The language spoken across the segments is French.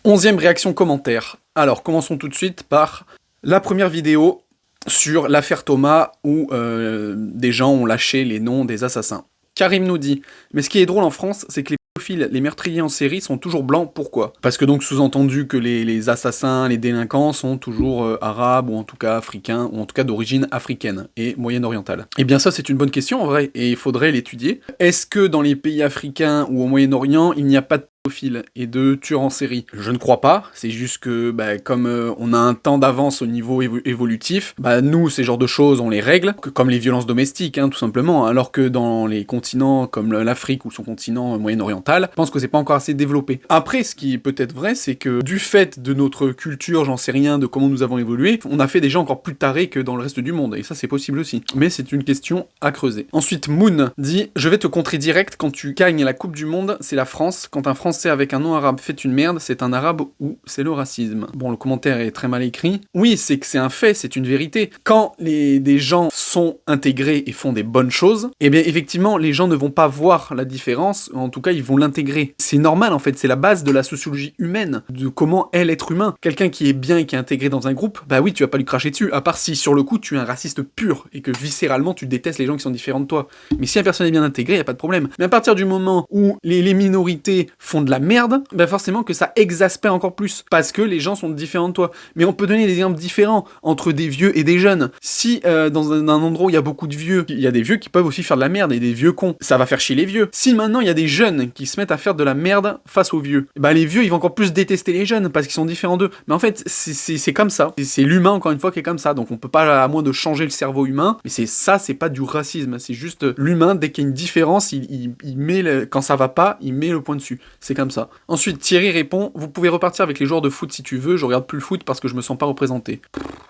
11e réaction commentaire. Alors, commençons tout de suite par la première vidéo sur l'affaire Thomas où des gens ont lâché les noms des assassins. Karim nous dit « Mais ce qui est drôle en France, c'est que les pédophiles, les meurtriers en série sont toujours blancs, pourquoi ?» Parce que donc sous-entendu que les assassins, les délinquants sont toujours arabes, ou en tout cas africains, ou en tout cas d'origine africaine et moyen-orientale. Eh bien ça c'est une bonne question en vrai, et il faudrait l'étudier. Est-ce que dans les pays africains ou au Moyen-Orient, il n'y a pas de pédophiles et de tueurs en série? Je ne crois pas, c'est juste que comme on a un temps d'avance au niveau évolutif, nous ces genres de choses on les règle, comme les violences domestiques tout simplement, alors que dans les continents comme l'Afrique ou son continent moyen-oriental, je pense que c'est pas encore assez développé. Après ce qui est peut-être vrai, c'est que du fait de notre culture, j'en sais rien, de comment nous avons évolué, on a fait des gens encore plus tarés que dans le reste du monde, et ça c'est possible aussi. Mais c'est une question à creuser. Ensuite Moon dit « Je vais te contrer direct, quand tu gagnes la Coupe du Monde, c'est la France, quand un Français avec un nom arabe fait une merde, c'est un arabe ou c'est le racisme. » Bon, le commentaire est très mal écrit. Oui, c'est que c'est un fait, c'est une vérité. Quand des gens sont intégrés et font des bonnes choses, eh bien effectivement, les gens ne vont pas voir la différence, en tout cas ils vont l'intégrer. C'est normal en fait, c'est la base de la sociologie humaine, de comment est l'être humain. Quelqu'un qui est bien et qui est intégré dans un groupe, bah oui, tu vas pas lui cracher dessus, à part si sur le coup tu es un raciste pur, et que viscéralement tu détestes les gens qui sont différents de toi. Mais si la personne est bien intégrée, y a pas de problème. Mais à partir du moment où les minorités font de la merde, bah forcément que ça exaspère encore plus, parce que les gens sont différents de toi. Mais on peut donner des exemples différents entre des vieux et des jeunes. Si dans un endroit où il y a beaucoup de vieux, il y a des vieux qui peuvent aussi faire de la merde et des vieux cons, ça va faire chier les vieux. Si maintenant il y a des jeunes qui se mettent à faire de la merde face aux vieux, bah les vieux ils vont encore plus détester les jeunes parce qu'ils sont différents d'eux. Mais en fait c'est comme ça, c'est l'humain encore une fois qui est comme ça, donc on peut pas, à moins de changer le cerveau humain, mais c'est pas du racisme, c'est juste l'humain, dès qu'il y a une différence, il met quand ça va pas, il met le point dessus, c'est comme ça. Ensuite Thierry répond « Vous pouvez repartir avec les joueurs de foot si tu veux, je regarde plus le foot parce que je me sens pas représenté. »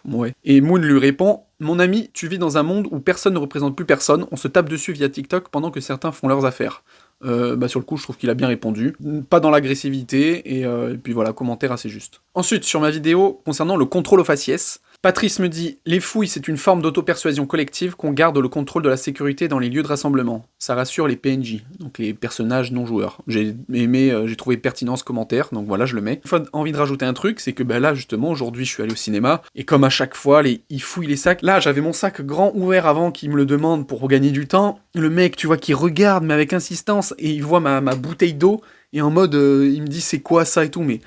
Ouais. Et Moon lui répond « Mon ami, tu vis dans un monde où personne ne représente plus personne, on se tape dessus via TikTok pendant que certains font leurs affaires. » Sur le coup, je trouve qu'il a bien répondu. Pas dans l'agressivité, et puis voilà, commentaire assez juste. Ensuite, sur ma vidéo concernant le contrôle aux faciès, Patrice me dit « Les fouilles, c'est une forme d'auto-persuasion collective qu'on garde le contrôle de la sécurité dans les lieux de rassemblement. Ça rassure les PNJ, donc les personnages non-joueurs. » J'ai trouvé pertinent ce commentaire, donc voilà, je le mets. J'ai envie de rajouter un truc, c'est que là, justement, aujourd'hui, je suis allé au cinéma, et comme à chaque fois, ils fouillent les sacs. Là, j'avais mon sac grand ouvert avant qu'il me le demande pour gagner du temps. Le mec, tu vois, qui regarde, mais avec insistance, et il voit ma bouteille d'eau, et en mode, il me dit c'est quoi ça et tout, mais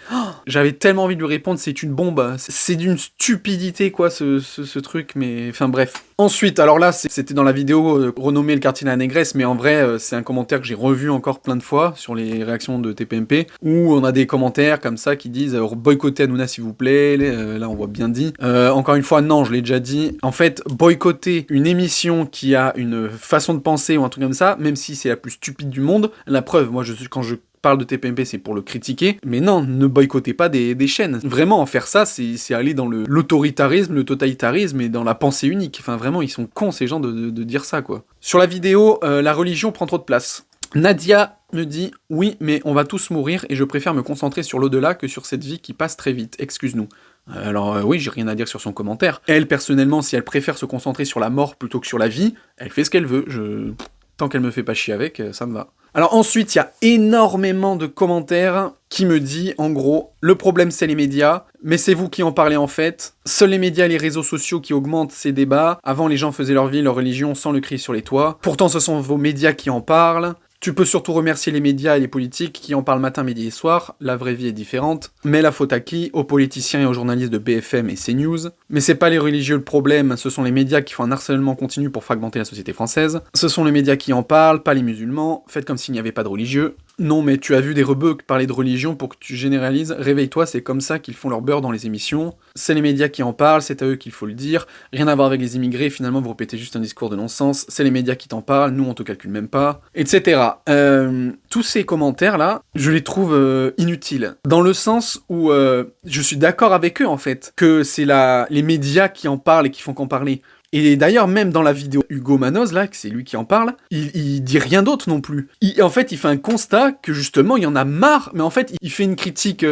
j'avais tellement envie de lui répondre c'est une bombe, c'est d'une stupidité quoi ce truc, mais enfin bref. Ensuite, alors là c'était dans la vidéo renommée le quartier de la négresse, mais en vrai c'est un commentaire que j'ai revu encore plein de fois sur les réactions de TPMP, où on a des commentaires comme ça qui disent boycottez Hanouna s'il vous plaît, là on voit bien dit. Encore une fois non, je l'ai déjà dit, en fait boycotter une émission qui a une façon de penser ou un truc comme ça, même si c'est la plus stupide du monde, la preuve, moi quand je parle de TPMP, c'est pour le critiquer, mais non, ne boycottez pas des chaînes. Vraiment, faire ça, c'est aller dans l'autoritarisme, le totalitarisme et dans la pensée unique. Enfin, vraiment, ils sont cons, ces gens, de dire ça, quoi. Sur la vidéo, la religion prend trop de place. Nadia me dit « Oui, mais on va tous mourir et je préfère me concentrer sur l'au-delà que sur cette vie qui passe très vite. Excuse-nous. » Alors oui, j'ai rien à dire sur son commentaire. Elle, personnellement, si elle préfère se concentrer sur la mort plutôt que sur la vie, elle fait ce qu'elle veut. Tant qu'elle me fait pas chier avec, ça me va. Alors ensuite, il y a énormément de commentaires qui me dit, en gros, le problème c'est les médias, mais c'est vous qui en parlez en fait. Seuls les médias et les réseaux sociaux qui augmentent ces débats. Avant, les gens faisaient leur vie, leur religion sans le crier sur les toits. Pourtant, ce sont vos médias qui en parlent. Tu peux surtout remercier les médias et les politiques qui en parlent matin, midi et soir, la vraie vie est différente. Mais la faute à qui? Aux politiciens et aux journalistes de BFM et CNews. Mais c'est pas les religieux le problème, ce sont les médias qui font un harcèlement continu pour fragmenter la société française. Ce sont les médias qui en parlent, pas les musulmans. Faites comme s'il n'y avait pas de religieux. Non mais tu as vu des rebeux parler de religion pour que tu généralises, réveille-toi, c'est comme ça qu'ils font leur beurre dans les émissions. C'est les médias qui en parlent, c'est à eux qu'il faut le dire. Rien à voir avec les immigrés, finalement vous répétez juste un discours de non-sens. C'est les médias qui t'en parlent, nous on te calcule même pas, etc. Tous ces commentaires là, je les trouve inutiles. Dans le sens où je suis d'accord avec eux en fait, que c'est les médias qui en parlent et qui font qu'en parler. Et d'ailleurs, même dans la vidéo Hugo Manos, là, que c'est lui qui en parle, il dit rien d'autre non plus. En fait, il fait un constat que justement, il y en a marre, mais en fait, il fait une critique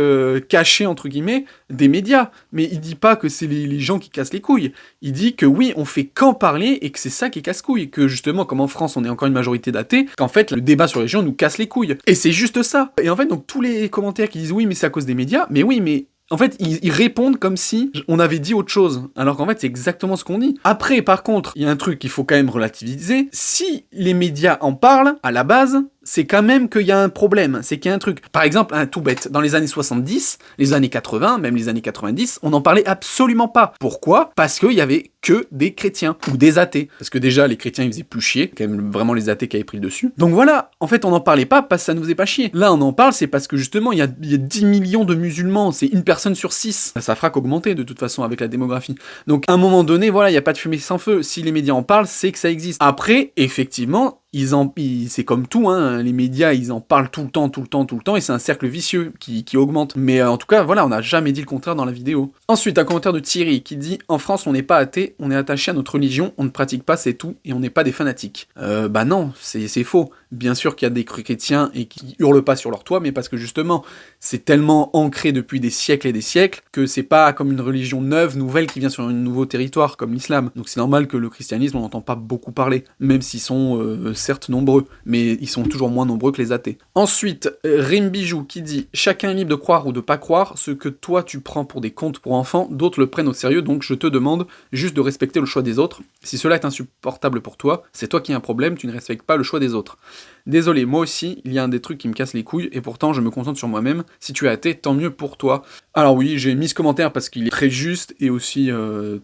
cachée, entre guillemets, des médias. Mais il dit pas que c'est les gens qui cassent les couilles. Il dit que oui, on fait qu'en parler et que c'est ça qui casse-couille. Que justement, comme en France, on est encore une majorité d'athées, qu'en fait, le débat sur les religion nous casse les couilles. Et c'est juste ça. Et en fait, donc tous les commentaires qui disent oui, mais c'est à cause des médias, mais oui, mais en fait, ils répondent comme si on avait dit autre chose, alors qu'en fait, c'est exactement ce qu'on dit. Après, par contre, il y a un truc qu'il faut quand même relativiser. Si les médias en parlent, à la base, c'est quand même qu'il y a un problème, c'est qu'il y a un truc. Par exemple, un tout bête, dans les années 70, les années 80, même les années 90, on n'en parlait absolument pas. Pourquoi ? Parce qu'il y avait que des chrétiens, ou des athées. Parce que déjà, les chrétiens, ils faisaient plus chier, quand même vraiment les athées qui avaient pris le dessus. Donc voilà, en fait, on n'en parlait pas parce que ça nous faisait pas chier. Là, on en parle, c'est parce que justement, il y a 10 millions de musulmans, c'est une personne sur 6. Ça fera qu'augmenter, de toute façon, avec la démographie. Donc, à un moment donné, voilà, il n'y a pas de fumée sans feu. Si les médias en parlent, c'est que ça existe. Après, effectivement, c'est comme tout, hein, les médias, ils en parlent tout le temps, et c'est un cercle vicieux qui augmente. Mais en tout cas, voilà, on n'a jamais dit le contraire dans la vidéo. Ensuite, un commentaire de Thierry qui dit « En France, on n'est pas athée, on est attaché à notre religion, on ne pratique pas, c'est tout, et on n'est pas des fanatiques. » Bah non, c'est faux. Bien sûr qu'il y a des chrétiens et qui hurlent pas sur leur toit, mais parce que justement, c'est tellement ancré depuis des siècles et des siècles que c'est pas comme une religion neuve, nouvelle, qui vient sur un nouveau territoire, comme l'islam. Donc c'est normal que le christianisme, on n'entend pas beaucoup parler, même s'ils sont certes nombreux, mais ils sont toujours moins nombreux que les athées. Ensuite, Rim Bijou qui dit « Chacun est libre de croire ou de pas croire, ce que toi tu prends pour des contes pour enfants, d'autres le prennent au sérieux, donc je te demande juste de respecter le choix des autres. Si cela est insupportable pour toi, c'est toi qui as un problème, tu ne respectes pas le choix des autres. Désolé, moi aussi, il y a un des trucs qui me casse les couilles, et pourtant je me concentre sur moi-même. Si tu es athée, tant mieux pour toi. » Alors oui, j'ai mis ce commentaire parce qu'il est très juste et aussi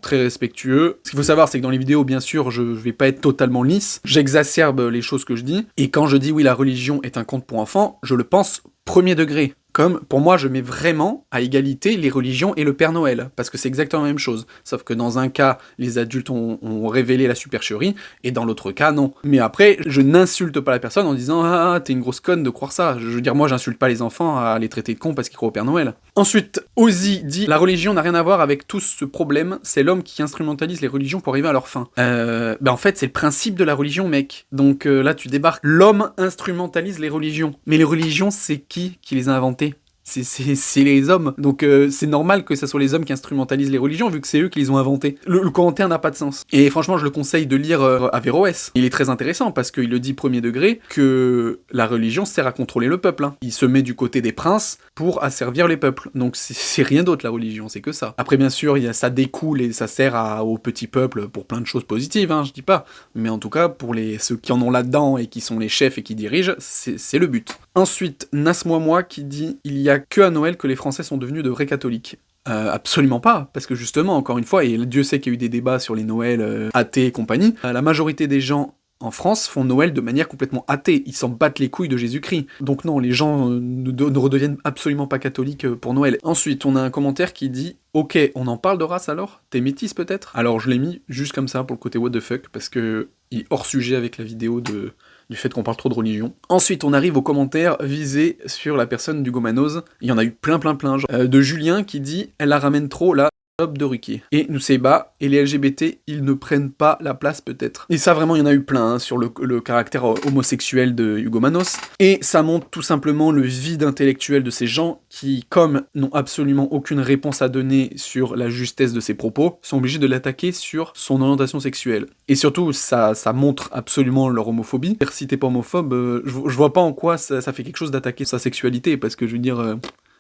très respectueux. Ce qu'il faut savoir, c'est que dans les vidéos, bien sûr, je vais pas être totalement lisse. J'exacerbe les choses que je dis. Et quand je dis oui, la religion est un conte pour enfants, je le pense premier degré. Comme, pour moi, je mets vraiment à égalité les religions et le Père Noël, parce que c'est exactement la même chose. Sauf que dans un cas, les adultes ont révélé la supercherie, et dans l'autre cas, non. Mais après, je n'insulte pas la personne en disant « Ah, t'es une grosse conne de croire ça ». Je veux dire, moi, j'insulte pas les enfants à les traiter de cons parce qu'ils croient au Père Noël. Ensuite, Ozzy dit « La religion n'a rien à voir avec tout ce problème, c'est l'homme qui instrumentalise les religions pour arriver à leur fin. » En fait, c'est le principe de la religion, mec. Donc là, tu débarques. L'homme instrumentalise les religions. Mais les religions, c'est qui les a inventées ? C'est les hommes, donc c'est normal que ce soit les hommes qui instrumentalisent les religions, vu que c'est eux qui les ont inventées. Le commentaire n'a pas de sens. Et franchement, je le conseille de lire Averroès. Il est très intéressant, parce qu'il le dit premier degré, que la religion sert à contrôler le peuple. Hein. Il se met du côté des princes pour asservir les peuples. Donc c'est rien d'autre, la religion, c'est que ça. Après, bien sûr, ça découle et ça sert aux petits peuples pour plein de choses positives, hein, je dis pas. Mais en tout cas, pour ceux qui en ont là-dedans et qui sont les chefs et qui dirigent, c'est le but. Ensuite, Nasmois qui dit « Il y a que à Noël que les Français sont devenus de vrais catholiques. » Absolument pas, parce que justement, encore une fois, et Dieu sait qu'il y a eu des débats sur les Noëls athées et compagnie, la majorité des gens en France font Noël de manière complètement athée, ils s'en battent les couilles de Jésus-Christ. Donc non, les gens ne redeviennent absolument pas catholiques pour Noël. Ensuite, on a un commentaire qui dit « Ok, on en parle de race alors ? T'es métisse peut-être ?» Alors je l'ai mis juste comme ça pour le côté what the fuck, parce que il est hors sujet avec la vidéo du fait qu'on parle trop de religion. Ensuite, on arrive aux commentaires visés sur la personne d'Hugo Manos. Il y en a eu plein, genre, de Julien qui dit « Elle la ramène trop, la top de Ruquier. » Et Nuseiba, et les LGBT, ils ne prennent pas la place peut-être. Et ça, vraiment, il y en a eu plein, hein, sur le caractère homosexuel de Hugo Manos. Et ça montre tout simplement le vide intellectuel de ces gens qui, comme n'ont absolument aucune réponse à donner sur la justesse de ses propos, sont obligés de l'attaquer sur son orientation sexuelle. Et surtout, ça montre absolument leur homophobie. Si t'es pas homophobe, je vois pas en quoi ça fait quelque chose d'attaquer sa sexualité, parce que je veux dire...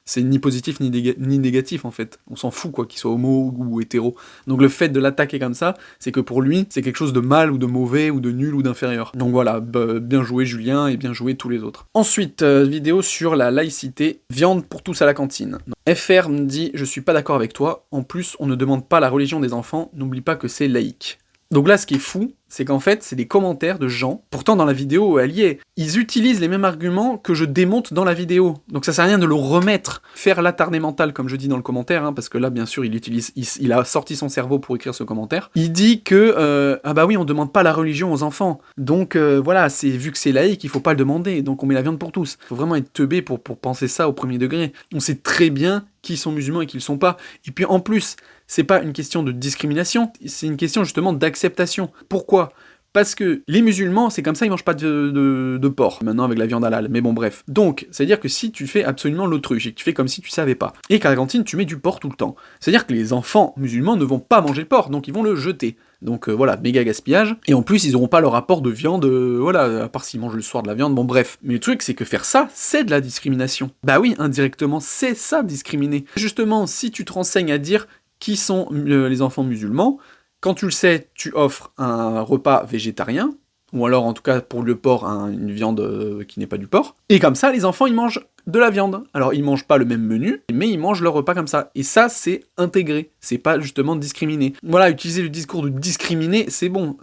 c'est ni positif ni négatif en fait. On s'en fout quoi, qu'il soit homo ou hétéro. Donc le fait de l'attaquer comme ça, c'est que pour lui, c'est quelque chose de mal ou de mauvais ou de nul ou d'inférieur. Donc voilà, bien joué Julien et bien joué tous les autres. Ensuite, vidéo sur la laïcité, viande pour tous à la cantine. FR me dit « Je suis pas d'accord avec toi, en plus on ne demande pas la religion des enfants, n'oublie pas que c'est laïque. » Donc là, ce qui est fou, c'est qu'en fait, c'est des commentaires de gens, pourtant dans la vidéo, elle y est, ils utilisent les mêmes arguments que je démonte dans la vidéo. Donc ça sert à rien de le remettre, faire l'attardé mental, comme je dis dans le commentaire, hein, parce que là, bien sûr, il a sorti son cerveau pour écrire ce commentaire. Il dit que, ah bah oui, on demande pas la religion aux enfants, donc voilà, vu que c'est laïque, il faut pas le demander, donc on met la viande pour tous. Faut vraiment être teubé pour penser ça au premier degré. On sait très bien qui sont musulmans et qui le sont pas. Et puis en plus, c'est pas une question de discrimination, c'est une question justement d'acceptation. Pourquoi ? Parce que les musulmans, c'est comme ça, ils mangent pas de porc, maintenant avec la viande halal, mais bon bref. Donc, c'est-à-dire que si tu fais absolument l'autruche, et que tu fais comme si tu savais pas, et qu'à la cantine, tu mets du porc tout le temps, c'est-à-dire que les enfants musulmans ne vont pas manger le porc, donc ils vont le jeter. Donc voilà, méga gaspillage, et en plus, ils auront pas leur apport de viande, voilà, à part s'ils mangent le soir de la viande, bon bref. Mais le truc, c'est que faire ça, c'est de la discrimination. Bah oui, indirectement, c'est ça, discriminer. Justement, si tu te renseignes à dire qui sont les enfants musulmans, quand tu le sais, tu offres un repas végétarien, ou alors en tout cas pour le porc, une viande qui n'est pas du porc, et comme ça les enfants ils mangent de la viande. Alors ils mangent pas le même menu, mais ils mangent leur repas comme ça. Et ça c'est intégré, c'est pas justement discriminer. Voilà, utiliser le discours de discriminer, c'est bon,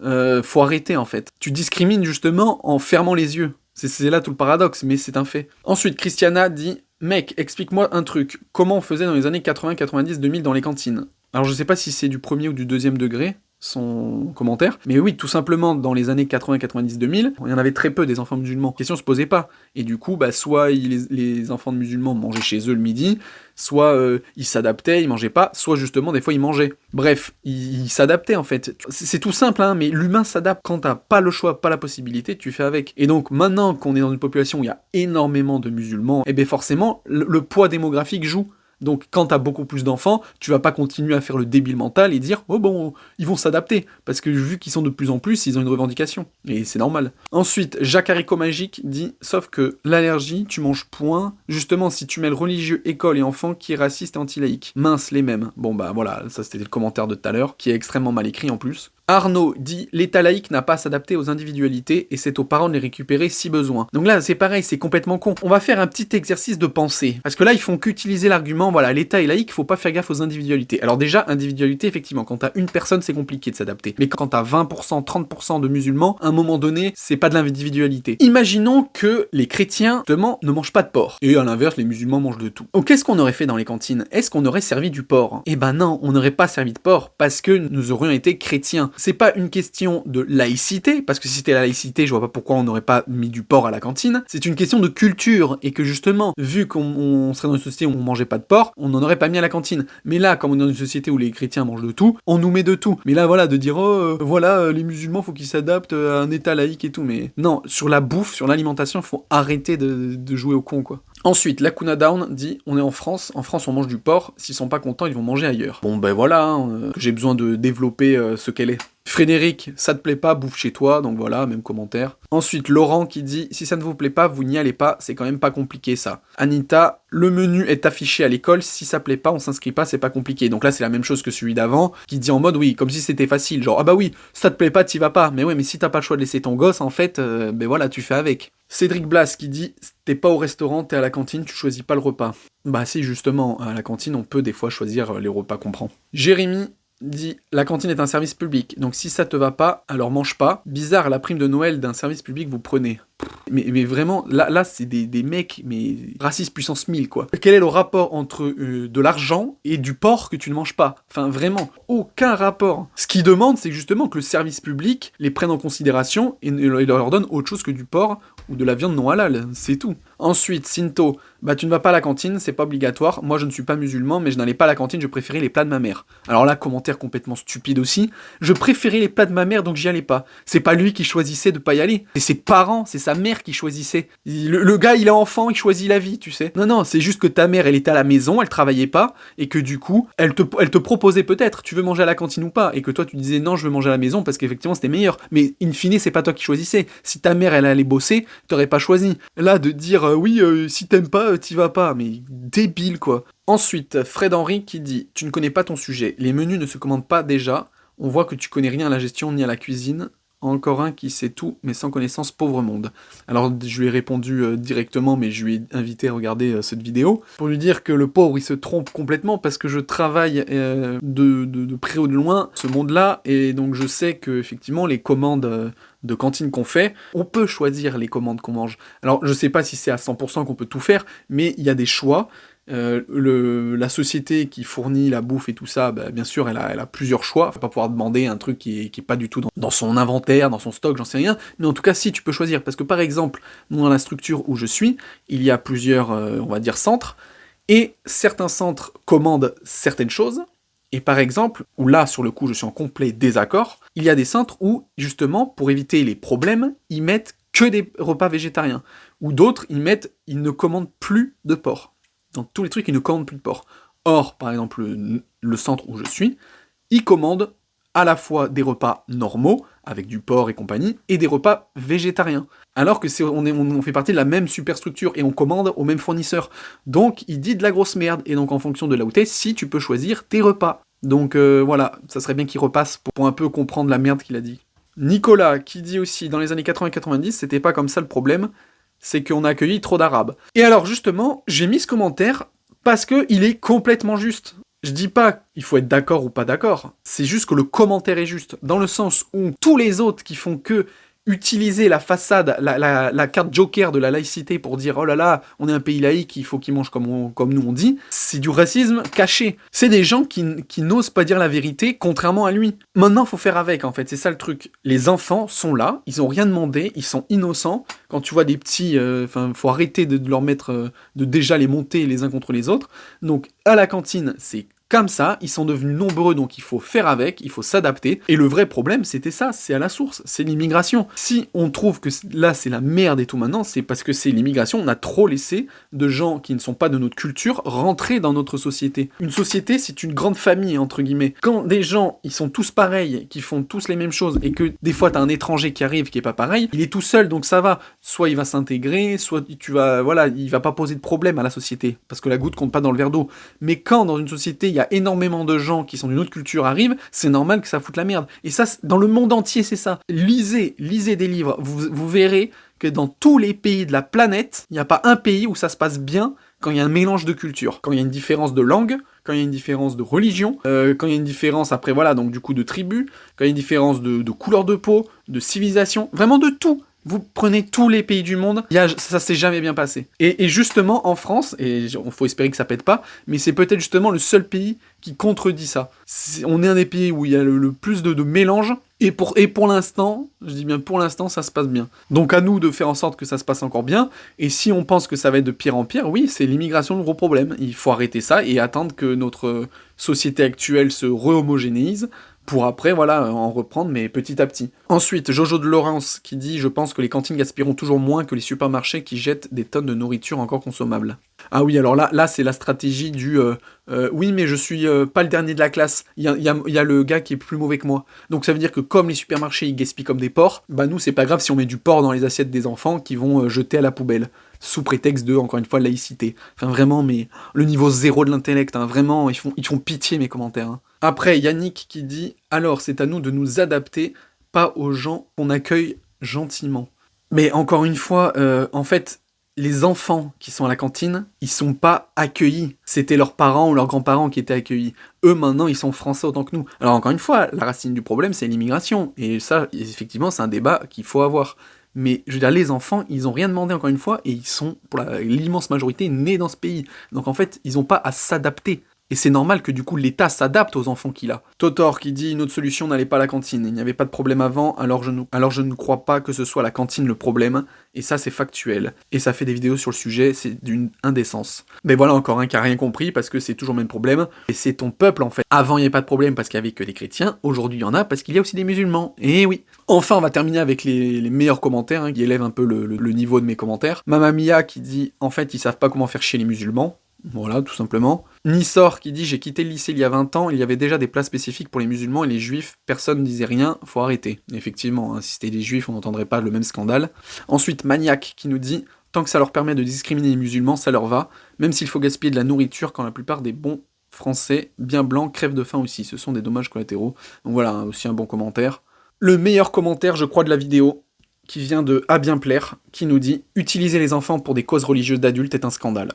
faut arrêter en fait. Tu discrimines justement en fermant les yeux. C'est là tout le paradoxe, mais c'est un fait. Ensuite, Christiana dit « Mec, explique-moi un truc, comment on faisait dans les années 80, 90, 2000 dans les cantines ?» Alors je sais pas si c'est du premier ou du deuxième degré, son commentaire, mais oui, tout simplement, dans les années 80, 90, 2000, il y en avait très peu des enfants musulmans. La question se posait pas. Et du coup, bah, soit les enfants de musulmans mangeaient chez eux le midi, soit ils s'adaptaient, ils mangeaient pas, soit justement, des fois, ils mangeaient. Bref, ils s'adaptaient, en fait. C'est tout simple, hein, mais l'humain s'adapte. Quand t'as pas le choix, pas la possibilité, tu fais avec. Et donc, maintenant qu'on est dans une population où il y a énormément de musulmans, eh bien forcément, le poids démographique joue. Donc quand t'as beaucoup plus d'enfants, tu vas pas continuer à faire le débile mental et dire « Oh bon, ils vont s'adapter », parce que vu qu'ils sont de plus en plus, ils ont une revendication. Et c'est normal. Ensuite, Jacques Haricot Magique dit « Sauf que l'allergie, tu manges point, justement si tu mêles religieux, école et enfant qui est raciste et anti-laïque. Mince, les mêmes. » Bon bah voilà, ça c'était le commentaire de tout à l'heure, qui est extrêmement mal écrit en plus. Arnaud dit « L'État laïque n'a pas à s'adapter aux individualités et c'est aux parents de les récupérer si besoin. » Donc là, c'est pareil, c'est complètement con. On va faire un petit exercice de pensée. Parce que là, ils font qu'utiliser l'argument, voilà, l'État est laïque, faut pas faire gaffe aux individualités. Alors déjà, individualité, effectivement, quand t'as une personne, c'est compliqué de s'adapter. Mais quand t'as 20%, 30% de musulmans, à un moment donné, c'est pas de l'individualité. Imaginons que les chrétiens, justement, ne mangent pas de porc. Et à l'inverse, les musulmans mangent de tout. Donc qu'est-ce qu'on aurait fait dans les cantines? Est-ce qu'on aurait servi du porc? Eh ben non, on n'aurait pas servi de porc parce que nous aurions été chrétiens. C'est pas une question de laïcité, parce que si c'était la laïcité, je vois pas pourquoi on n'aurait pas mis du porc à la cantine. C'est une question de culture, et que justement, vu qu'on serait dans une société où on mangeait pas de porc, on n'en aurait pas mis à la cantine. Mais là, comme on est dans une société où les chrétiens mangent de tout, on nous met de tout. Mais là, voilà, de dire, oh, voilà, les musulmans, faut qu'ils s'adaptent à un état laïque et tout, mais non, sur la bouffe, sur l'alimentation, faut arrêter de jouer au con, quoi. Ensuite, Lacuna Down dit « On est en France on mange du porc, s'ils sont pas contents, ils vont manger ailleurs. » Bon ben voilà, hein, j'ai besoin de développer ce qu'elle est. Frédéric, ça te plaît pas, bouffe chez toi, donc voilà, même commentaire. Ensuite, Laurent qui dit « Si ça ne vous plaît pas, vous n'y allez pas, c'est quand même pas compliqué ça. » Anita, le menu est affiché à l'école, si ça plaît pas, on s'inscrit pas, c'est pas compliqué. Donc là, c'est la même chose que celui d'avant, qui dit en mode oui, comme si c'était facile, genre « Ah bah oui, ça te plaît pas, t'y vas pas. » Mais ouais, mais si t'as pas le choix de laisser ton gosse, en fait, ben voilà, tu fais avec. Cédric Blas qui dit « T'es pas au restaurant, t'es à la cantine, tu choisis pas le repas. » Bah si, justement, à la cantine, on peut des fois choisir les repas qu'on prend. Jérémy dit « La cantine est un service public, donc si ça te va pas, alors mange pas. Bizarre, la prime de Noël d'un service public, vous prenez. » Mais vraiment, là c'est des mecs, mais racistes puissance 1000, quoi. Quel est le rapport entre de l'argent et du porc que tu ne manges pas? Enfin, vraiment, aucun rapport. Ce qu'ils demandent, c'est justement que le service public les prenne en considération et leur donne autre chose que du porc ou de la viande non halal, c'est tout. Ensuite, Sinto, bah tu ne vas pas à la cantine, c'est pas obligatoire. Moi je ne suis pas musulman, mais je n'allais pas à la cantine, je préférais les plats de ma mère. Alors là, commentaire complètement stupide aussi. Je préférais les plats de ma mère, donc j'y allais pas. C'est pas lui qui choisissait de pas y aller. C'est ses parents, c'est sa mère qui choisissait. Le gars, il est enfant, il choisit la vie, tu sais. Non, c'est juste que ta mère, elle était à la maison, elle travaillait pas, et que du coup, elle te proposait peut-être, tu veux manger à la cantine ou pas, et que toi tu disais non, je veux manger à la maison parce qu'effectivement c'était meilleur. Mais in fine, c'est pas toi qui choisissais. Si ta mère, elle allait bosser, t'aurais pas choisi. Là, de dire oui, si t'aimes pas, t'y vas pas, mais débile quoi. Ensuite, Fred Henry qui dit « Tu ne connais pas ton sujet, les menus ne se commandent pas déjà, on voit que tu connais rien à la gestion ni à la cuisine. » Encore un qui sait tout, mais sans connaissance, pauvre monde. Alors, je lui ai répondu directement, mais je lui ai invité à regarder cette vidéo, pour lui dire que le pauvre, il se trompe complètement, parce que je travaille de près ou de loin ce monde-là, et donc je sais que effectivement les commandes de cantine qu'on fait, on peut choisir les commandes qu'on mange. Alors, je sais pas si c'est à 100% qu'on peut tout faire, mais il y a des choix. La société qui fournit la bouffe et tout ça, bah, bien sûr, elle a plusieurs choix. Faut pas pouvoir demander un truc qui est pas du tout dans son inventaire, dans son stock, j'en sais rien. Mais en tout cas, si, tu peux choisir. Parce que par exemple, dans la structure où je suis, il y a plusieurs, on va dire, centres. Et certains centres commandent certaines choses, et par exemple, où là, sur le coup, je suis en complet désaccord, il y a des centres où, justement, pour éviter les problèmes, ils mettent que des repas végétariens. Ou d'autres, ils ne commandent plus de porc. Dans tous les trucs, ils ne commandent plus de porc. Or, par exemple, le centre où je suis, ils commandent à la fois des repas normaux, avec du porc et compagnie, et des repas végétariens. Alors que on fait partie de la même superstructure, et on commande au même fournisseur. Donc, il dit de la grosse merde, et donc en fonction de là où t'es, si tu peux choisir tes repas. Donc voilà, ça serait bien qu'il repasse pour un peu comprendre la merde qu'il a dit. Nicolas, qui dit aussi, dans les années 80-90, c'était pas comme ça le problème, c'est qu'on a accueilli trop d'Arabes. Et alors justement, j'ai mis ce commentaire parce que il est complètement juste. Je dis pas qu'il faut être d'accord ou pas d'accord, c'est juste que le commentaire est juste, dans le sens où tous les autres qui font que utiliser la façade, la carte joker de la laïcité pour dire oh là là, on est un pays laïque, il faut qu'ils mangent comme nous on dit, c'est du racisme caché. C'est des gens qui n'osent pas dire la vérité, contrairement à lui. Maintenant, faut faire avec, en fait, c'est ça le truc. Les enfants sont là, ils ont rien demandé, ils sont innocents. Quand tu vois des petits, faut arrêter de leur mettre, de déjà les monter les uns contre les autres. Donc, à la cantine, c'est comme ça, ils sont devenus nombreux, donc il faut faire avec, il faut s'adapter. Et le vrai problème, c'était ça, c'est à la source, c'est l'immigration. Si on trouve que là, c'est la merde et tout maintenant, c'est parce que c'est l'immigration, on a trop laissé de gens qui ne sont pas de notre culture rentrer dans notre société. Une société, c'est une grande famille, entre guillemets. Quand des gens, ils sont tous pareils, qui font tous les mêmes choses, et que des fois, t'as un étranger qui arrive, qui est pas pareil, il est tout seul, donc ça va. Soit il va s'intégrer, soit il va pas poser de problème à la société, parce que la goutte compte pas dans le verre d'eau. Mais quand, dans une société, il y a énormément de gens qui sont d'une autre culture arrivent, c'est normal que ça foute la merde. Et ça, dans le monde entier, c'est ça. Lisez des livres, vous verrez que dans tous les pays de la planète, il n'y a pas un pays où ça se passe bien quand il y a un mélange de cultures, quand il y a une différence de langue, quand il y a une différence de religion, quand il y a une différence, après voilà, donc du coup de tribu, quand il y a une différence de couleur de peau, de civilisation, vraiment de tout. Vous prenez tous les pays du monde, ça s'est jamais bien passé. Et justement, en France, et il faut espérer que ça pète pas, mais c'est peut-être justement le seul pays qui contredit ça. On est un des pays où il y a le plus de mélange, et pour l'instant, je dis bien pour l'instant, ça se passe bien. Donc à nous de faire en sorte que ça se passe encore bien, et si on pense que ça va être de pire en pire, oui, c'est l'immigration le gros problème. Il faut arrêter ça et attendre que notre société actuelle se re-homogénéise, pour après, voilà, en reprendre, mais petit à petit. Ensuite, Jojo de Laurence qui dit « Je pense que les cantines gaspilleront toujours moins que les supermarchés qui jettent des tonnes de nourriture encore consommable. » Ah oui, alors là c'est la stratégie du oui, mais je suis pas le dernier de la classe, il y a le gars qui est plus mauvais que moi. » Donc ça veut dire que comme les supermarchés, ils gaspillent comme des porcs, bah nous, c'est pas grave si on met du porc dans les assiettes des enfants qui vont jeter à la poubelle. Sous prétexte de, encore une fois, laïcité. Enfin, vraiment, mais le niveau zéro de l'intellect, hein, vraiment, ils font pitié, mes commentaires. Hein. Après, Yannick qui dit « Alors, c'est à nous de nous adapter, pas aux gens qu'on accueille gentiment. » Mais encore une fois, en fait, les enfants qui sont à la cantine, ils sont pas accueillis. C'était leurs parents ou leurs grands-parents qui étaient accueillis. Eux, maintenant, ils sont français autant que nous. Alors, encore une fois, la racine du problème, c'est l'immigration. Et ça, effectivement, c'est un débat qu'il faut avoir. Mais je veux dire, les enfants, ils ont rien demandé encore une fois, et ils sont, pour l'immense majorité, nés dans ce pays. Donc en fait, ils ont pas à s'adapter. Et c'est normal que du coup l'État s'adapte aux enfants qu'il a. Totor qui dit « Une autre solution n'allait pas à la cantine. Il n'y avait pas de problème avant, alors je ne crois pas que ce soit la cantine le problème. » Et ça, c'est factuel. Et ça fait des vidéos sur le sujet, c'est d'une indécence. Mais voilà encore un qui a rien compris, parce que c'est toujours le même problème. Et c'est ton peuple, en fait. Avant, il n'y avait pas de problème parce qu'il n'y avait que des chrétiens. Aujourd'hui, il y en a parce qu'il y a aussi des musulmans. Et oui. Enfin, on va terminer avec les meilleurs commentaires, hein, qui élèvent un peu le niveau de mes commentaires. Mamma Mia qui dit « En fait, ils savent pas comment faire chier les musulmans. » Voilà, tout simplement. Nissor qui dit « J'ai quitté le lycée il y a 20 ans, il y avait déjà des places spécifiques pour les musulmans et les juifs, personne ne disait rien, faut arrêter. » Effectivement, hein, si c'était des juifs, on n'entendrait pas le même scandale. Ensuite, Maniac qui nous dit « Tant que ça leur permet de discriminer les musulmans, ça leur va, même s'il faut gaspiller de la nourriture quand la plupart des bons français, bien blancs, crèvent de faim aussi, ce sont des dommages collatéraux. » Donc voilà, hein, aussi un bon commentaire. Le meilleur commentaire, je crois, de la vidéo, qui vient de À bien plaire, qui nous dit « Utiliser les enfants pour des causes religieuses d'adultes est un scandale. »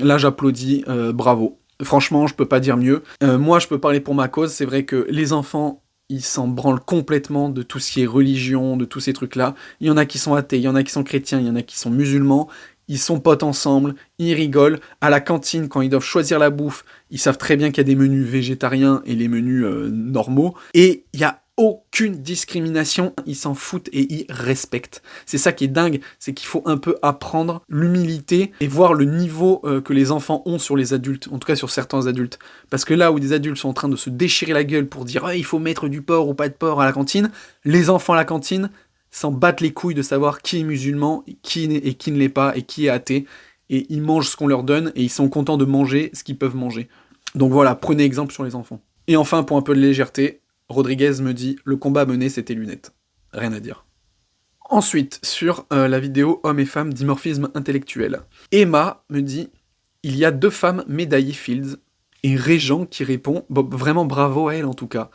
Là, j'applaudis, bravo. Franchement, je peux pas dire mieux. Moi, je peux parler pour ma cause, c'est vrai que les enfants, ils s'en branlent complètement de tout ce qui est religion, de tous ces trucs-là. Il y en a qui sont athées, il y en a qui sont chrétiens, il y en a qui sont musulmans. Ils sont potes ensemble, ils rigolent. À la cantine, quand ils doivent choisir la bouffe, ils savent très bien qu'il y a des menus végétariens et les menus normaux. Et il y a aucune discrimination, ils s'en foutent et ils respectent. C'est ça qui est dingue, c'est qu'il faut un peu apprendre l'humilité et voir le niveau que les enfants ont sur les adultes, en tout cas sur certains adultes. Parce que là où des adultes sont en train de se déchirer la gueule pour dire il faut mettre du porc ou pas de porc à la cantine, les enfants à la cantine s'en battent les couilles de savoir qui est musulman, qui ne l'est pas, et qui est athée, et ils mangent ce qu'on leur donne, et ils sont contents de manger ce qu'ils peuvent manger. Donc voilà, prenez exemple sur les enfants. Et enfin, pour un peu de légèreté, Rodriguez me dit « Le combat à mener, c'était lunettes ». Rien à dire. Ensuite, sur la vidéo « Hommes et femmes dimorphisme intellectuel », Emma me dit « Il y a 2 femmes médaillées Fields », et Régent qui répond « Vraiment bravo à elle en tout cas ».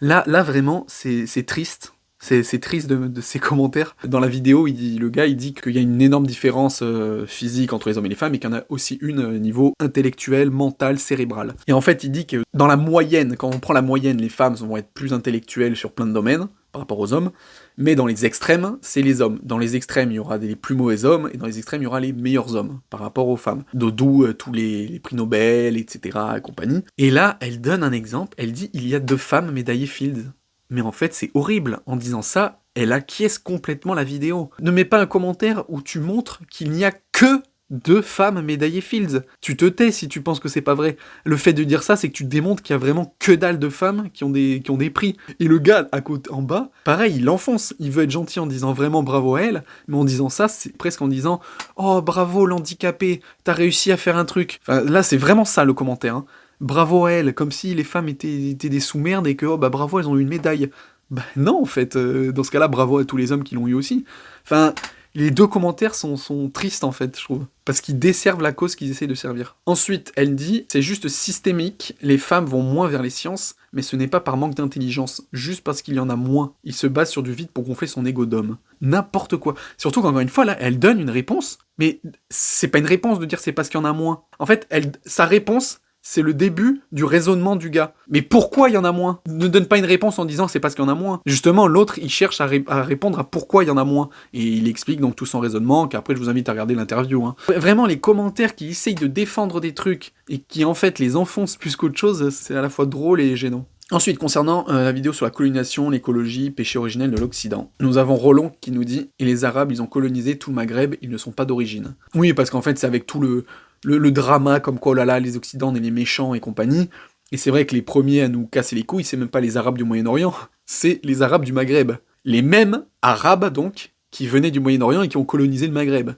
Là vraiment, c'est triste. C'est triste de ces commentaires. Dans la vidéo, le gars dit qu'il y a une énorme différence physique entre les hommes et les femmes, et qu'il y en a aussi une niveau intellectuel, mental, cérébral. Et en fait, il dit que dans la moyenne, quand on prend la moyenne, les femmes vont être plus intellectuelles sur plein de domaines, par rapport aux hommes, mais dans les extrêmes, c'est les hommes. Dans les extrêmes, il y aura les plus mauvais hommes, et dans les extrêmes, il y aura les meilleurs hommes, par rapport aux femmes. D'où tous les prix Nobel, etc., et compagnie. Et là, elle donne un exemple, elle dit « Il y a 2 femmes médaillées Fields ». Mais en fait, c'est horrible. En disant ça, elle acquiesce complètement la vidéo. Ne mets pas un commentaire où tu montres qu'il n'y a que 2 femmes médaillées Fields. Tu te tais si tu penses que c'est pas vrai. Le fait de dire ça, c'est que tu démontres qu'il y a vraiment que dalle de femmes qui ont des prix. Et le gars, à côté, en bas, pareil, il enfonce. Il veut être gentil en disant vraiment bravo à elle, mais en disant ça, c'est presque en disant « Oh, bravo l'handicapé, t'as réussi à faire un truc. » Enfin, là, c'est vraiment ça le commentaire, hein. Bravo à elle, comme si les femmes étaient des sous-merdes et que oh bah bravo, elles ont eu une médaille. Bah non, en fait, dans ce cas-là, bravo à tous les hommes qui l'ont eu aussi. Enfin, les 2 commentaires sont tristes, en fait, je trouve, parce qu'ils desservent la cause qu'ils essayent de servir. Ensuite, elle dit, c'est juste systémique, les femmes vont moins vers les sciences, mais ce n'est pas par manque d'intelligence, juste parce qu'il y en a moins. Il se base sur du vide pour gonfler son ego d'homme. N'importe quoi. Surtout qu'encore une fois, là, elle donne une réponse, mais c'est pas une réponse de dire c'est parce qu'il y en a moins. En fait, sa réponse, c'est le début du raisonnement du gars. Mais pourquoi il y en a moins ? Ne donne pas une réponse en disant c'est parce qu'il y en a moins. Justement, l'autre, il cherche à répondre à pourquoi il y en a moins. Et il explique donc tout son raisonnement, qu'après je vous invite à regarder l'interview. Hein. Vraiment, les commentaires qui essayent de défendre des trucs et qui en fait les enfoncent plus qu'autre chose, c'est à la fois drôle et gênant. Ensuite, concernant la vidéo sur la colonisation, l'écologie, péché originel de l'Occident, nous avons Roland qui nous dit « Et les Arabes, ils ont colonisé tout le Maghreb, ils ne sont pas d'origine. » Oui, parce qu'en fait, c'est avec tout le drama, comme quoi, oh là là, les Occidents, on est les méchants et compagnie. Et c'est vrai que les premiers à nous casser les couilles, c'est même pas les Arabes du Moyen-Orient, c'est les Arabes du Maghreb. Les mêmes Arabes, donc, qui venaient du Moyen-Orient et qui ont colonisé le Maghreb.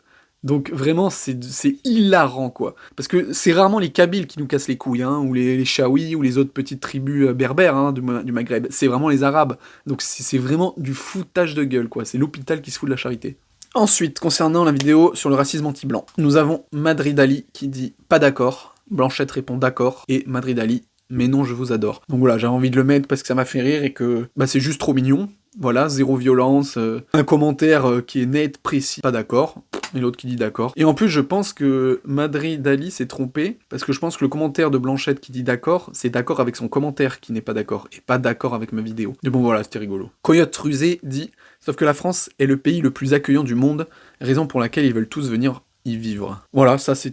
Donc vraiment, c'est hilarant, quoi. Parce que c'est rarement les Kabyles qui nous cassent les couilles, hein, ou les Chaouis, ou les autres petites tribus berbères hein, du Maghreb. C'est vraiment les Arabes. Donc c'est vraiment du foutage de gueule, quoi. C'est l'hôpital qui se fout de la charité. Ensuite, concernant la vidéo sur le racisme anti-blanc, nous avons Madrid Ali qui dit « Pas d'accord », Blanchette répond « D'accord », et Madrid Ali « Mais non, je vous adore ». Donc voilà, j'avais envie de le mettre parce que ça m'a fait rire et que c'est juste trop mignon. Voilà, zéro violence, un commentaire qui est net, précis, pas d'accord, et l'autre qui dit d'accord. Et en plus, je pense que Madrid Ali s'est trompé, parce que je pense que le commentaire de Blanchette qui dit d'accord, c'est d'accord avec son commentaire qui n'est pas d'accord, et pas d'accord avec ma vidéo. Mais bon voilà, c'était rigolo. Coyote Rusé dit « Sauf que la France est le pays le plus accueillant du monde, raison pour laquelle ils veulent tous venir y vivre. » Voilà, ça c'est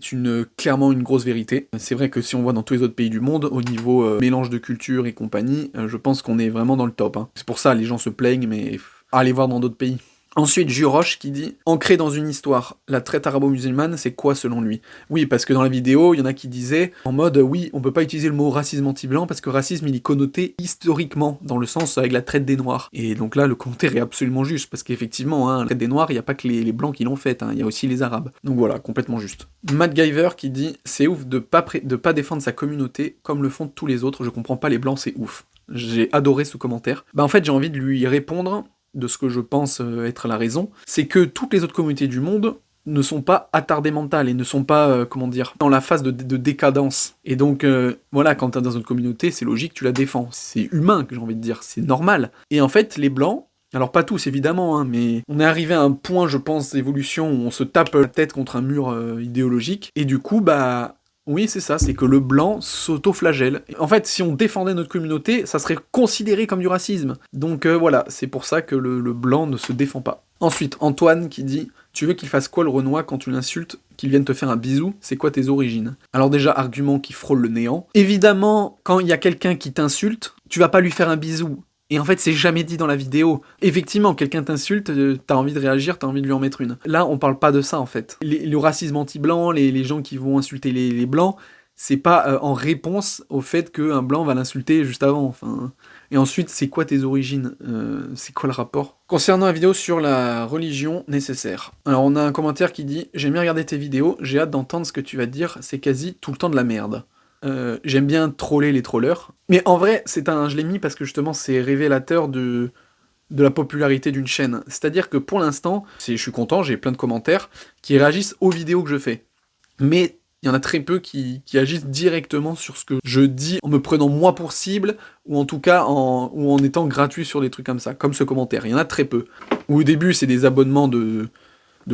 clairement une grosse vérité. C'est vrai que si on voit dans tous les autres pays du monde, au niveau mélange de culture et compagnie, je pense qu'on est vraiment dans le top. Hein. C'est pour ça les gens se plaignent, mais allez voir dans d'autres pays. Ensuite, Juroche qui dit « Ancré dans une histoire, la traite arabo-musulmane, c'est quoi selon lui ?» Oui, parce que dans la vidéo, il y en a qui disaient en mode « Oui, on peut pas utiliser le mot racisme anti-blanc parce que racisme, il est connoté historiquement, dans le sens avec la traite des Noirs. » Et donc là, le commentaire est absolument juste, parce qu'effectivement, la traite des Noirs, il n'y a pas que les Blancs qui l'ont faite, il y a aussi les Arabes. Donc voilà, complètement juste. Matt Giver qui dit « C'est ouf de pas défendre sa communauté comme le font tous les autres, je comprends pas les Blancs, c'est ouf. » J'ai adoré ce commentaire. En fait, j'ai envie de lui répondre de ce que je pense être la raison, c'est que toutes les autres communautés du monde ne sont pas attardées mentales et ne sont pas, dans la phase de décadence. Et donc, voilà, quand t'es dans une communauté, c'est logique, tu la défends. C'est humain, que j'ai envie de dire, c'est normal. Et en fait, les Blancs, alors pas tous évidemment, mais on est arrivé à un point, je pense, d'évolution où on se tape la tête contre un mur idéologique, et du coup, oui, c'est ça, c'est que le blanc s'auto-flagelle. En fait, si on défendait notre communauté, ça serait considéré comme du racisme. Donc voilà, c'est pour ça que le blanc ne se défend pas. Ensuite, Antoine qui dit « Tu veux qu'il fasse quoi le Renoir quand tu l'insultes, qu'il vienne te faire un bisou, c'est quoi tes origines ?» Alors déjà, argument qui frôle le néant. Évidemment, quand il y a quelqu'un qui t'insulte, tu vas pas lui faire un bisou. Et en fait, c'est jamais dit dans la vidéo. Effectivement, quelqu'un t'insulte, t'as envie de réagir, t'as envie de lui en mettre une. Là, on parle pas de ça, en fait. Le racisme anti-blanc, les gens qui vont insulter les blancs, c'est pas en réponse au fait qu'un blanc va l'insulter juste avant, enfin... Et ensuite, c'est quoi tes origines? C'est quoi le rapport? Concernant la vidéo sur la religion nécessaire. Alors, on a un commentaire qui dit « J'aime bien regarder tes vidéos, j'ai hâte d'entendre ce que tu vas dire, c'est quasi tout le temps de la merde. » J'aime bien troller les trollers. Mais en vrai, je l'ai mis parce que justement, c'est révélateur de la popularité d'une chaîne. C'est-à-dire que pour l'instant, je suis content, j'ai plein de commentaires qui réagissent aux vidéos que je fais. Mais il y en a très peu qui agissent directement sur ce que je dis en me prenant moi pour cible, ou en tout cas ou en étant gratuit sur des trucs comme ça, comme ce commentaire. Il y en a très peu. Ou au début, c'est des abonnements de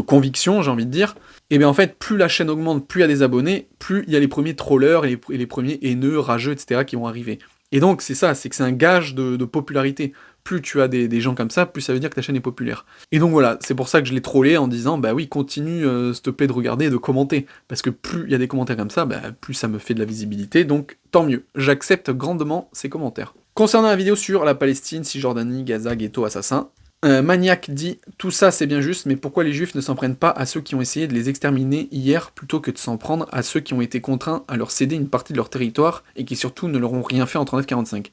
conviction, j'ai envie de dire. Et bien en fait, plus la chaîne augmente, plus il y a des abonnés, plus il y a les premiers trollers et les premiers haineux, rageux, etc. qui vont arriver. Et donc c'est ça, c'est que c'est un gage de popularité. Plus tu as des gens comme ça, plus ça veut dire que ta chaîne est populaire. Et donc voilà, c'est pour ça que je l'ai trollé en disant, bah oui, continue, s'il te plaît, de regarder et de commenter. Parce que plus il y a des commentaires comme ça, bah, plus ça me fait de la visibilité, donc tant mieux. J'accepte grandement ces commentaires. Concernant la vidéo sur la Palestine, Cisjordanie, Gaza, ghetto, assassin, Maniac dit « Tout ça c'est bien juste, mais pourquoi les juifs ne s'en prennent pas à ceux qui ont essayé de les exterminer hier, plutôt que de s'en prendre à ceux qui ont été contraints à leur céder une partie de leur territoire, et qui surtout ne leur ont rien fait en 39-45 ?»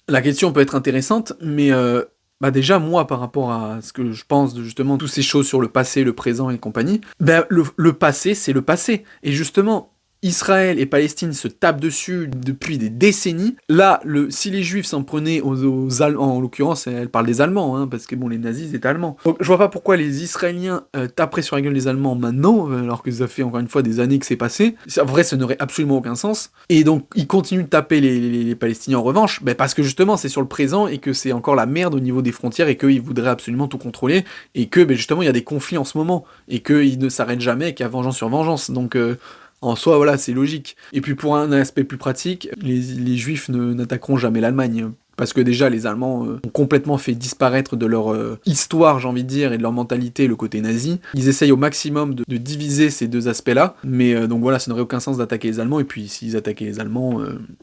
La question peut être intéressante, mais déjà moi, par rapport à ce que je pense de justement toutes ces choses sur le passé, le présent et compagnie, le passé c'est le passé, et justement... Israël et Palestine se tapent dessus depuis des décennies. Là, si les Juifs s'en prenaient aux Allemands, en l'occurrence, elle parle des Allemands, hein, parce que bon, les nazis étaient Allemands. Donc je vois pas pourquoi les Israéliens taperaient sur la gueule des Allemands maintenant, alors que ça fait encore une fois des années que c'est passé. En vrai, ça n'aurait absolument aucun sens. Et donc, ils continuent de taper les Palestiniens en revanche, parce que justement, c'est sur le présent, et que c'est encore la merde au niveau des frontières, et qu'ils voudraient absolument tout contrôler, et que justement, il y a des conflits en ce moment, et qu'ils ne s'arrêtent jamais, et qu'il y a vengeance sur vengeance. Donc... en soi, voilà, c'est logique. Et puis pour un aspect plus pratique, les Juifs n'attaqueront jamais l'Allemagne. Parce que déjà, les Allemands ont complètement fait disparaître de leur histoire, j'ai envie de dire, et de leur mentalité, le côté nazi. Ils essayent au maximum de diviser ces deux aspects-là. Mais donc voilà, ça n'aurait aucun sens d'attaquer les Allemands. Et puis s'ils attaquaient les Allemands,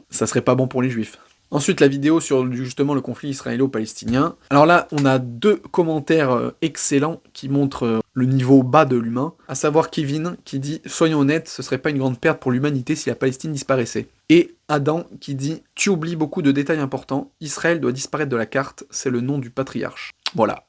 ça serait pas bon pour les Juifs. Ensuite, la vidéo sur justement le conflit israélo-palestinien. Alors là, on a deux commentaires excellents qui montrent le niveau bas de l'humain, à savoir Kevin qui dit « Soyons honnêtes, ce serait pas une grande perte pour l'humanité si la Palestine disparaissait. » Et Adam qui dit « Tu oublies beaucoup de détails importants, Israël doit disparaître de la carte, c'est le nom du patriarche. » Voilà,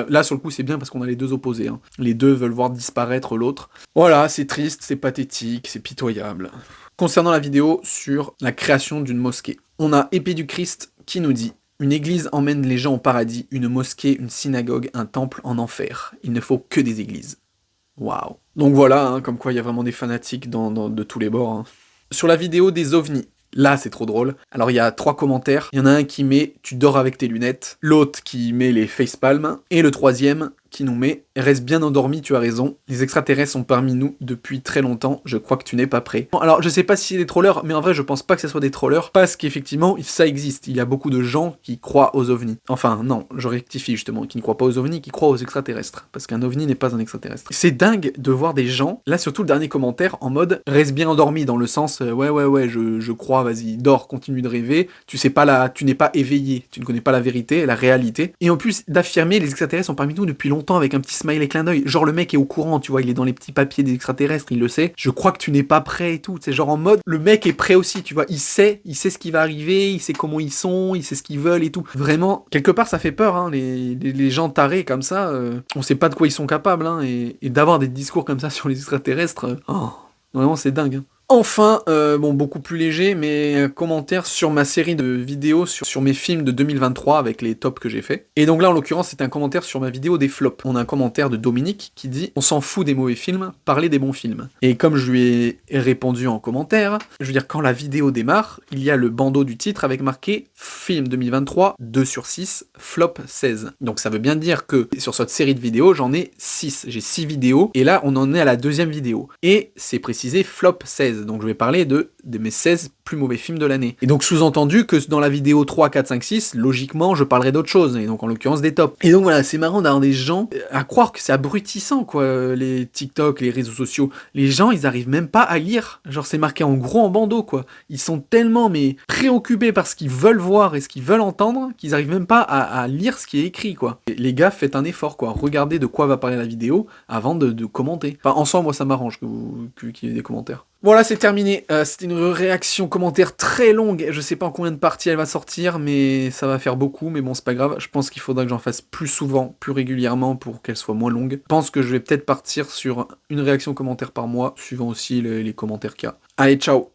là sur le coup c'est bien parce qu'on a les deux opposés, hein. Les deux veulent voir disparaître l'autre. Voilà, c'est triste, c'est pathétique, c'est pitoyable. Concernant la vidéo sur la création d'une mosquée, on a Épée du Christ qui nous dit « Une église emmène les gens au paradis, une mosquée, une synagogue, un temple en enfer. Il ne faut que des églises. » Waouh. Donc voilà, hein, comme quoi il y a vraiment des fanatiques de tous les bords. Hein. Sur la vidéo des ovnis, là c'est trop drôle. Alors il y a 3 commentaires, il y en a un qui met « Tu dors avec tes lunettes », l'autre qui met les facepalms, et le troisième qui nous met « Reste bien endormi, tu as raison, les extraterrestres sont parmi nous depuis très longtemps, je crois que tu n'es pas prêt. » Bon, alors je sais pas si c'est des trollers, mais en vrai je pense pas que ce soit des trollers, parce qu'effectivement ça existe, il y a beaucoup de gens qui croient aux ovnis. Enfin non, je rectifie justement, qui ne croient pas aux ovnis, qui croient aux extraterrestres, parce qu'un ovni n'est pas un extraterrestre. C'est dingue de voir des gens, là surtout le dernier commentaire, en mode « Reste bien endormi », dans le sens ouais, je crois, vas-y, dors, continue de rêver, tu n'es pas éveillé, tu ne connais pas la vérité, la réalité, et en plus d'affirmer les extraterrestres sont parmi nous depuis longtemps avec un petit smiley clin d'œil, genre le mec est au courant, tu vois, il est dans les petits papiers des extraterrestres, il le sait, je crois que tu n'es pas prêt et tout, c'est genre en mode, le mec est prêt aussi, tu vois, il sait ce qui va arriver, il sait comment ils sont, il sait ce qu'ils veulent et tout, vraiment, quelque part ça fait peur, hein, les gens tarés comme ça, on sait pas de quoi ils sont capables, hein, et d'avoir des discours comme ça sur les extraterrestres, vraiment c'est dingue, hein. Enfin, beaucoup plus léger, mais commentaire sur ma série de vidéos sur mes films de 2023 avec les tops que j'ai fait. Et donc là, en l'occurrence, c'est un commentaire sur ma vidéo des flops. On a un commentaire de Dominique qui dit « On s'en fout des mauvais films, parlez des bons films. » Et comme je lui ai répondu en commentaire, je veux dire, quand la vidéo démarre, il y a le bandeau du titre avec marqué « Film 2023, 2/6, flop 16 ». Donc ça veut bien dire que sur cette série de vidéos, j'en ai 6. J'ai 6 vidéos, et là, on en est à la 2e vidéo. Et c'est précisé flop 16. Donc je vais parler de mes 16 plus mauvais film de l'année. Et donc sous-entendu que dans la vidéo 3, 4, 5, 6, logiquement je parlerai d'autre chose, et donc en l'occurrence des tops. Et donc voilà, c'est marrant d'avoir des gens, à croire que c'est abrutissant quoi, les TikTok, les réseaux sociaux. Les gens ils arrivent même pas à lire, genre c'est marqué en gros en bandeau quoi. Ils sont tellement mais préoccupés par ce qu'ils veulent voir et ce qu'ils veulent entendre, qu'ils arrivent même pas à lire ce qui est écrit quoi. Et les gars, faites un effort quoi, regardez de quoi va parler la vidéo avant de commenter. Enfin en soi moi ça m'arrange qu'il y ait des commentaires. Voilà, c'est terminé. C'était une réaction commentaire très longue. Je sais pas en combien de parties elle va sortir, mais ça va faire beaucoup. Mais bon, c'est pas grave. Je pense qu'il faudra que j'en fasse plus souvent, plus régulièrement pour qu'elle soit moins longue. Je pense que je vais peut-être partir sur une réaction commentaire par mois, suivant aussi les commentaires qu'il y a. Allez, ciao!